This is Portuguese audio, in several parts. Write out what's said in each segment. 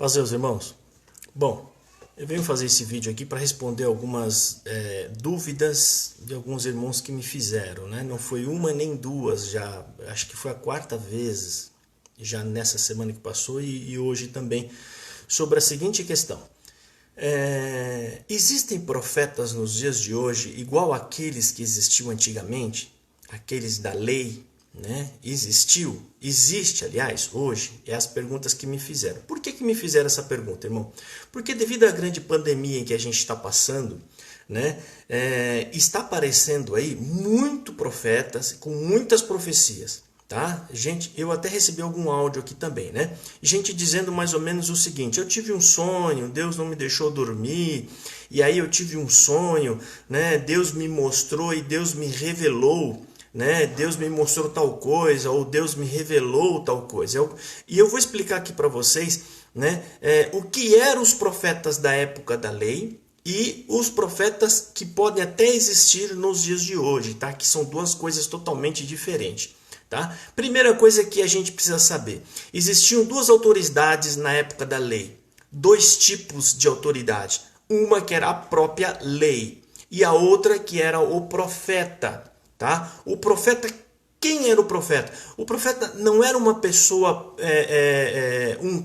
Paz, meus irmãos. Bom, eu venho fazer esse vídeo aqui para responder algumas dúvidas de alguns irmãos que me fizeram, né? Não foi uma nem duas, já acho que foi a quarta vez já nessa semana que passou e hoje também, sobre a seguinte questão. Existem profetas nos dias de hoje igual àqueles que existiam antigamente? Aqueles da lei, né? Existe, aliás, hoje, é as perguntas que me fizeram. Por que me fizeram essa pergunta, irmão? Porque devido à grande pandemia em que a gente está passando, né, está aparecendo aí muito profetas com muitas profecias, tá? Gente, eu até recebi algum áudio aqui também, né? Gente dizendo mais ou menos o seguinte: eu tive um sonho, Deus não me deixou dormir, e aí eu tive um sonho, né? Deus me mostrou e Deus me revelou, né? Deus me mostrou tal coisa, ou Deus me revelou tal coisa. E eu vou explicar aqui para vocês, né, o que eram os profetas da época da lei e os profetas que podem até existir nos dias de hoje, tá? Que são duas coisas totalmente diferentes, tá? Primeira coisa que a gente precisa saber: existiam duas autoridades na época da lei, dois tipos de autoridade, uma que era a própria lei e a outra que era o profeta. Tá? O profeta, quem era o profeta? O profeta não era uma pessoa, um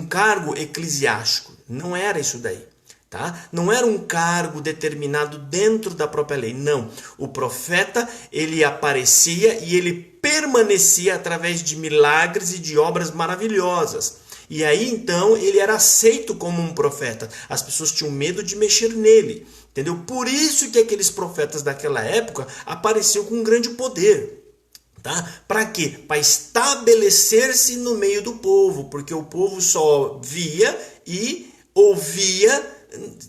cargo eclesiástico. Não era isso daí. Tá? Não era um cargo determinado dentro da própria lei. Não. O profeta, ele aparecia e ele permanecia através de milagres e de obras maravilhosas. E aí então ele era aceito como um profeta. As pessoas tinham medo de mexer nele. Entendeu? Por isso que aqueles profetas daquela época apareciam com um grande poder. Tá? Para quê? Para estabelecer-se no meio do povo. Porque o povo só via e ouvia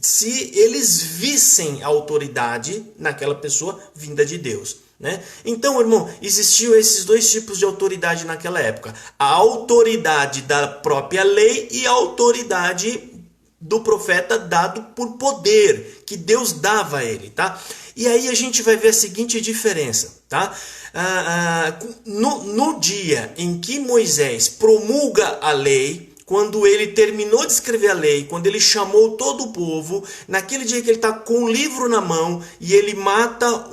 se eles vissem a autoridade naquela pessoa vinda de Deus. Né? Então, irmão, existiam esses dois tipos de autoridade naquela época: a autoridade da própria lei e a autoridade do profeta dado por poder, que Deus dava a ele, tá? E aí a gente vai ver a seguinte diferença, tá? No dia em que Moisés promulga a lei, quando ele terminou de escrever a lei, quando ele chamou todo o povo, naquele dia que ele está com o livro na mão e ele mata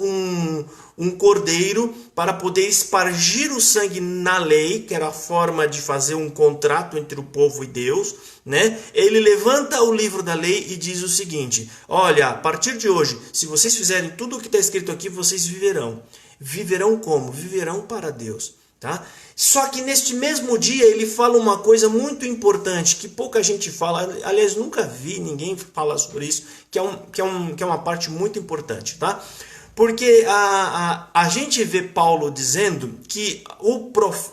um cordeiro para poder espargir o sangue na lei, que era a forma de fazer um contrato entre o povo e Deus, né? Ele levanta o livro da lei e diz o seguinte: olha, a partir de hoje, se vocês fizerem tudo o que está escrito aqui, vocês viverão. Viverão como? Viverão para Deus. Tá? Só que neste mesmo dia ele fala uma coisa muito importante que pouca gente fala, aliás, nunca vi ninguém falar sobre isso, que é uma parte muito importante, tá? Porque a gente vê Paulo dizendo que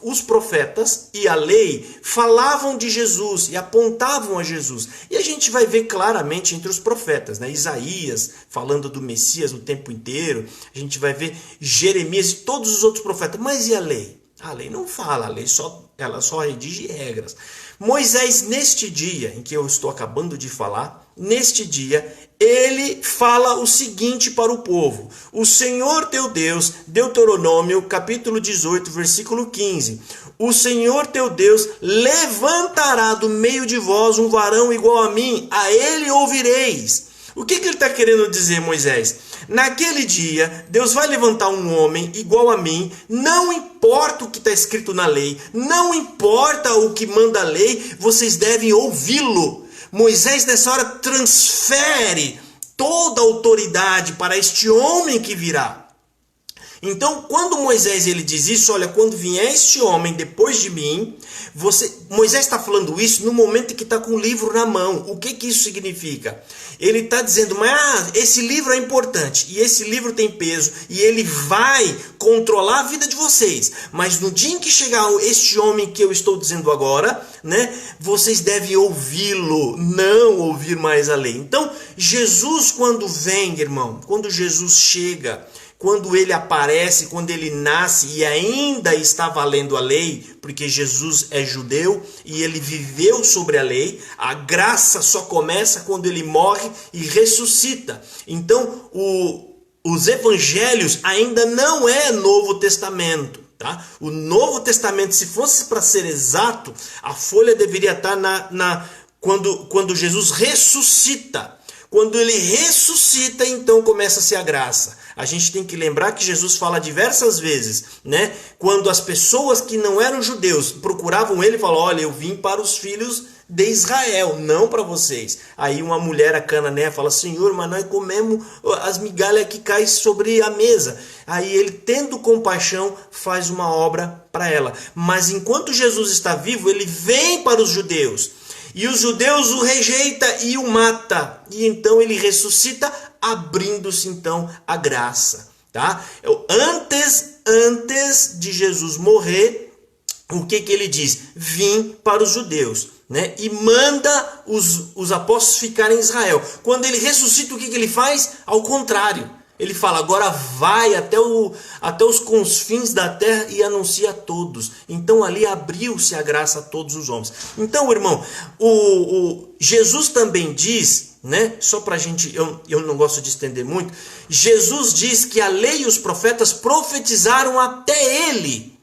os profetas e a lei falavam de Jesus e apontavam a Jesus. E a gente vai ver claramente entre os profetas, né? Isaías falando do Messias o tempo inteiro, a gente vai ver Jeremias e todos os outros profetas. Mas e a lei? A lei não fala, a lei ela só redige regras. Moisés, neste dia em que eu estou acabando de falar, neste dia, ele fala o seguinte para o povo: o Senhor teu Deus, Deuteronômio, capítulo 18, versículo 15. O Senhor teu Deus levantará do meio de vós um varão igual a mim, a ele ouvireis. O que ele está querendo dizer, Moisés? Naquele dia, Deus vai levantar um homem igual a mim, não importa o que está escrito na lei, não importa o que manda a lei, vocês devem ouvi-lo. Moisés nessa hora transfere toda a autoridade para este homem que virá. Então, quando Moisés ele diz isso, olha, quando vier este homem depois de mim, Moisés está falando isso no momento em que está com o livro na mão. O que isso significa? Ele está dizendo, mas esse livro é importante, e esse livro tem peso, e ele vai controlar a vida de vocês. Mas no dia em que chegar este homem que eu estou dizendo agora, né, vocês devem ouvi-lo, não ouvir mais a lei. Então, Jesus quando vem, irmão, quando Jesus chega, quando ele aparece, quando ele nasce e ainda está valendo a lei, porque Jesus é judeu e ele viveu sobre a lei, a graça só começa quando ele morre e ressuscita. Então, os evangelhos ainda não é Novo Testamento. Tá? O Novo Testamento, se fosse para ser exato, a folha deveria estar quando Jesus ressuscita. Quando ele ressuscita, então começa-se a graça. A gente tem que lembrar que Jesus fala diversas vezes, né? Quando as pessoas que não eram judeus procuravam ele, falavam: olha, eu vim para os filhos de Israel, não para vocês. Aí uma mulher, a Cananeia, fala: Senhor, mas nós comemos as migalhas que caem sobre a mesa. Aí ele, tendo compaixão, faz uma obra para ela. Mas enquanto Jesus está vivo, ele vem para os judeus. E os judeus o rejeitam e o matam. E então ele ressuscita, abrindo-se então a graça. Tá? Antes de Jesus morrer, o que ele diz? Vim para os judeus. Né? E manda os apóstolos ficarem em Israel. Quando ele ressuscita, o que ele faz? Ao contrário. Ele fala: agora vai até os confins da terra e anuncia a todos. Então ali abriu-se a graça a todos os homens. Então, irmão, Jesus também diz, né? Só para a gente, eu não gosto de estender muito. Jesus diz que a lei e os profetas profetizaram até ele.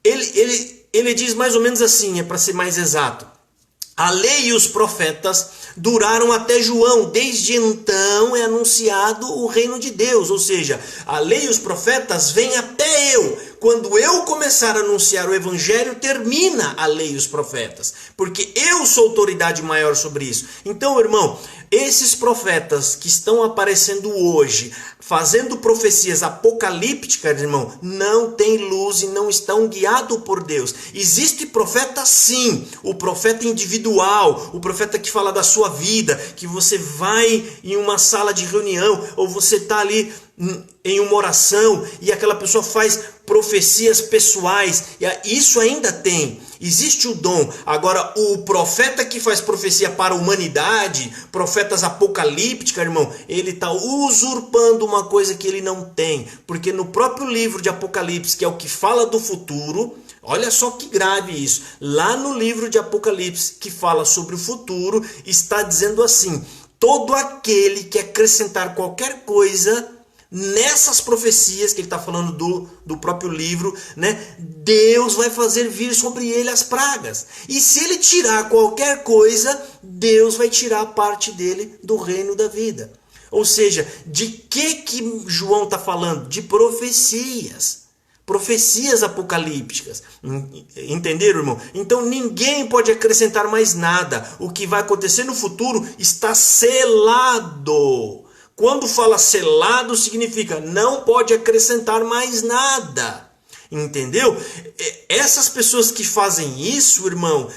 Ele diz mais ou menos assim, para ser mais exato: a lei e os profetas duraram até João, desde então é anunciado o reino de Deus. Ou seja, a lei e os profetas vêm até eu. Quando eu começar a anunciar o evangelho, termina a lei e os profetas, porque eu sou autoridade maior sobre isso. Então, irmão, esses profetas que estão aparecendo hoje, fazendo profecias apocalípticas, irmão, não têm luz e não estão guiados por Deus. Existe profeta sim, o profeta individual, o profeta que fala da sua vida, que você vai em uma sala de reunião, ou você está ali em uma oração e aquela pessoa faz profecias pessoais. Isso ainda tem, existe o dom. Agora, o profeta que faz profecia para a humanidade, profetas apocalípticos, irmão, ele está usurpando uma coisa que ele não tem. Porque no próprio livro de Apocalipse, que é o que fala do futuro, olha só que grave isso, lá no livro de Apocalipse, que fala sobre o futuro, está dizendo assim: todo aquele que acrescentar qualquer coisa nessas profecias que ele está falando do próprio livro, né? Deus vai fazer vir sobre ele as pragas. E se ele tirar qualquer coisa, Deus vai tirar a parte dele do reino da vida. Ou seja, de que João está falando? De profecias. Profecias apocalípticas. Entenderam, irmão? Então ninguém pode acrescentar mais nada. O que vai acontecer no futuro está selado. Quando fala selado, significa não pode acrescentar mais nada. Entendeu? Essas pessoas que fazem isso, irmão,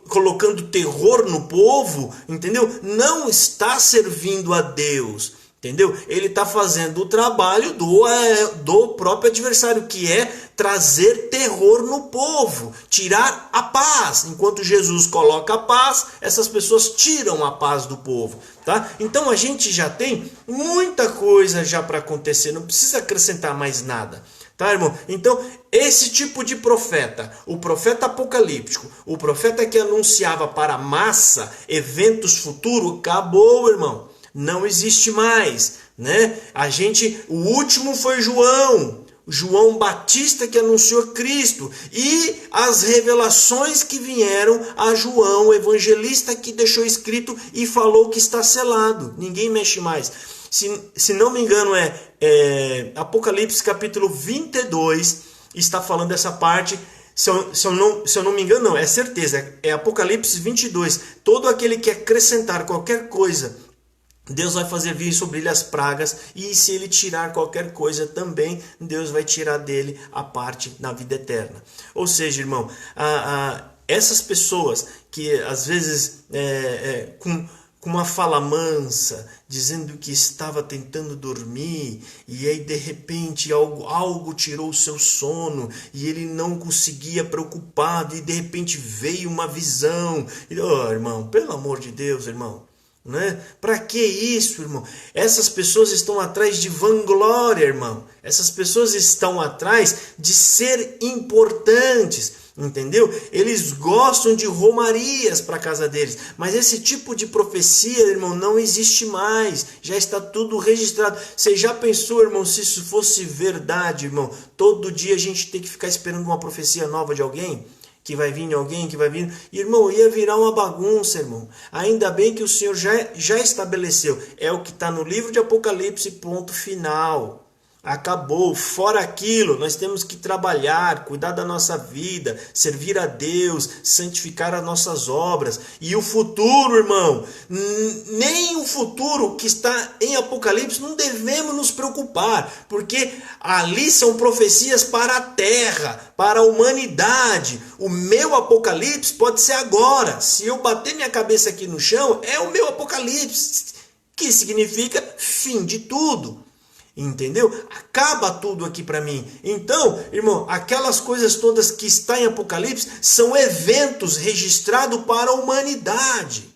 colocando terror no povo, entendeu? Não está servindo a Deus. Entendeu? Ele está fazendo o trabalho do próprio adversário, que é trazer terror no povo, tirar a paz. Enquanto Jesus coloca a paz, essas pessoas tiram a paz do povo. Tá? Então a gente já tem muita coisa já para acontecer, não precisa acrescentar mais nada. Tá, irmão? Então, esse tipo de profeta, o profeta apocalíptico, o profeta que anunciava para a massa eventos futuros, acabou, irmão. Não existe mais, né? O último foi João Batista, que anunciou Cristo, e as revelações que vieram a João, o evangelista, que deixou escrito e falou que está selado. Ninguém mexe mais. Se não me engano, Apocalipse capítulo 22 está falando dessa parte. Se eu não me engano, não, é certeza. É Apocalipse 22. Todo aquele que acrescentar qualquer coisa, Deus vai fazer vir sobre ele as pragas, e se ele tirar qualquer coisa também, Deus vai tirar dele a parte na vida eterna. Ou seja, irmão, essas pessoas que às vezes com uma fala mansa, dizendo que estava tentando dormir, e aí de repente algo tirou o seu sono, e ele não conseguia, preocupado, e de repente veio uma visão. Irmão, pelo amor de Deus, irmão, né? Para que isso, irmão? Essas pessoas estão atrás de vanglória, irmão. Essas pessoas estão atrás de ser importantes. Entendeu? Eles gostam de romarias para a casa deles, mas esse tipo de profecia, irmão, não existe mais. Já está tudo registrado. Você já pensou, irmão, se isso fosse verdade, irmão? Todo dia a gente tem que ficar esperando uma profecia nova de alguém? Que vai vir alguém, que vai vir... Irmão, ia virar uma bagunça, irmão. Ainda bem que o Senhor já estabeleceu. É o que está no livro de Apocalipse, ponto final. Acabou. Fora aquilo, nós temos que trabalhar, cuidar da nossa vida, servir a Deus, santificar as nossas obras. E o futuro, irmão, nem o futuro que está em Apocalipse, não devemos nos preocupar, porque ali são profecias para a terra, para a humanidade. O meu Apocalipse pode ser agora. Se eu bater minha cabeça aqui no chão, é o meu Apocalipse, que significa fim de tudo. Entendeu? Acaba tudo aqui para mim. Então, irmão, aquelas coisas todas que está em Apocalipse são eventos registrados para a humanidade.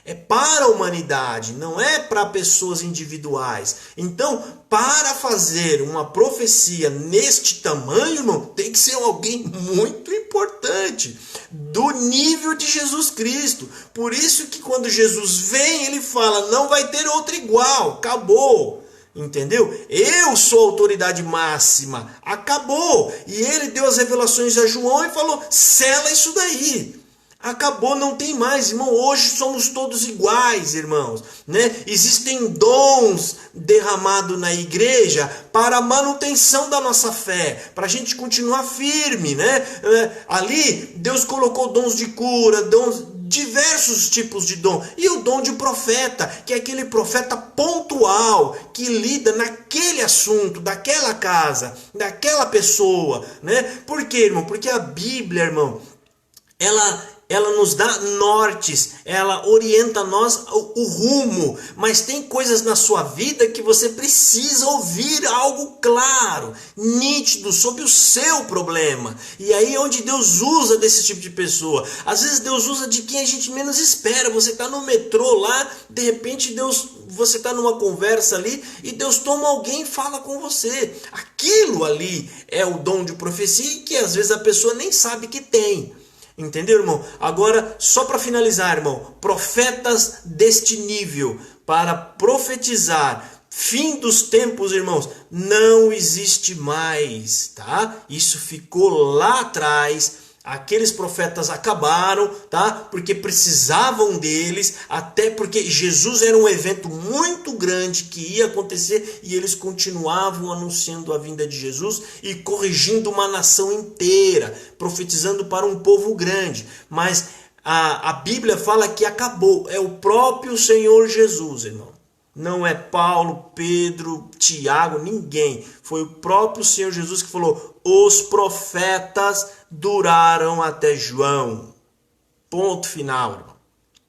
É para a humanidade, não é para pessoas individuais. Então, para fazer uma profecia neste tamanho, irmão, tem que ser alguém muito importante, do nível de Jesus Cristo. Por isso que quando Jesus vem, ele fala, não vai ter outro igual, acabou. Entendeu? Eu sou a autoridade máxima. Acabou. E ele deu as revelações a João e falou, sela isso daí. Acabou, não tem mais, irmão. Hoje somos todos iguais, irmãos, né? Existem dons derramados na igreja para a manutenção da nossa fé, para a gente continuar firme, né? Ali, Deus colocou dons de cura, diversos tipos de dom. E o dom de profeta, que é aquele profeta pontual, que lida naquele assunto, daquela casa, daquela pessoa, né? Por quê, irmão? Porque a Bíblia, irmão, ela nos dá nortes, ela orienta nós o rumo, mas tem coisas na sua vida que você precisa ouvir algo claro, nítido, sobre o seu problema. E aí é onde Deus usa desse tipo de pessoa. Às vezes Deus usa de quem a gente menos espera. Você está no metrô lá, de repente você está numa conversa ali e Deus toma alguém e fala com você. Aquilo ali é o dom de profecia que às vezes a pessoa nem sabe que tem. Entendeu, irmão? Agora, só para finalizar, irmão, profetas deste nível para profetizar fim dos tempos, irmãos, não existe mais, tá? Isso ficou lá atrás. Aqueles profetas acabaram, tá? Porque precisavam deles, até porque Jesus era um evento muito grande que ia acontecer e eles continuavam anunciando a vinda de Jesus e corrigindo uma nação inteira, profetizando para um povo grande. Mas a Bíblia fala que acabou, é o próprio Senhor Jesus, irmão. Não é Paulo, Pedro, Tiago, ninguém. Foi o próprio Senhor Jesus que falou, os profetas duraram até João. Ponto final, irmão.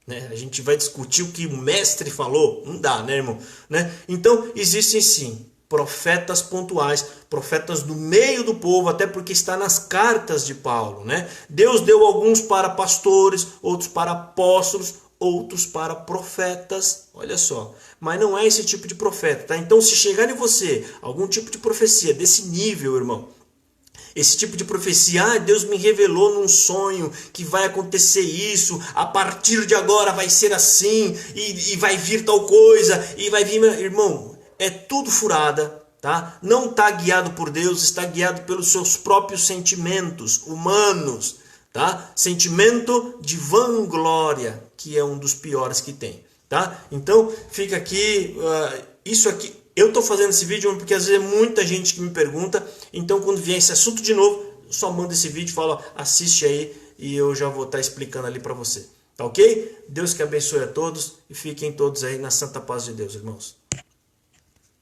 Né? A gente vai discutir o que o mestre falou? Não dá, né, irmão? Né? Então, existem sim profetas pontuais, profetas do meio do povo, até porque está nas cartas de Paulo, né? Deus deu alguns para pastores, outros para apóstolos, outros para profetas, olha só, mas não é esse tipo de profeta, tá? Então, se chegar em você algum tipo de profecia desse nível, irmão, esse tipo de profecia, Deus me revelou num sonho que vai acontecer isso, a partir de agora vai ser assim, e vai vir tal coisa, e vai vir, irmão, é tudo furada, tá? Não está guiado por Deus, está guiado pelos seus próprios sentimentos humanos, tá? Sentimento de vanglória, que é um dos piores que tem, tá? Então, fica aqui, isso aqui, eu estou fazendo esse vídeo porque às vezes é muita gente que me pergunta, então quando vier esse assunto de novo, eu só mando esse vídeo e falo, assiste aí e eu já vou estar explicando ali para você, tá ok? Deus que abençoe a todos e fiquem todos aí na santa paz de Deus, irmãos.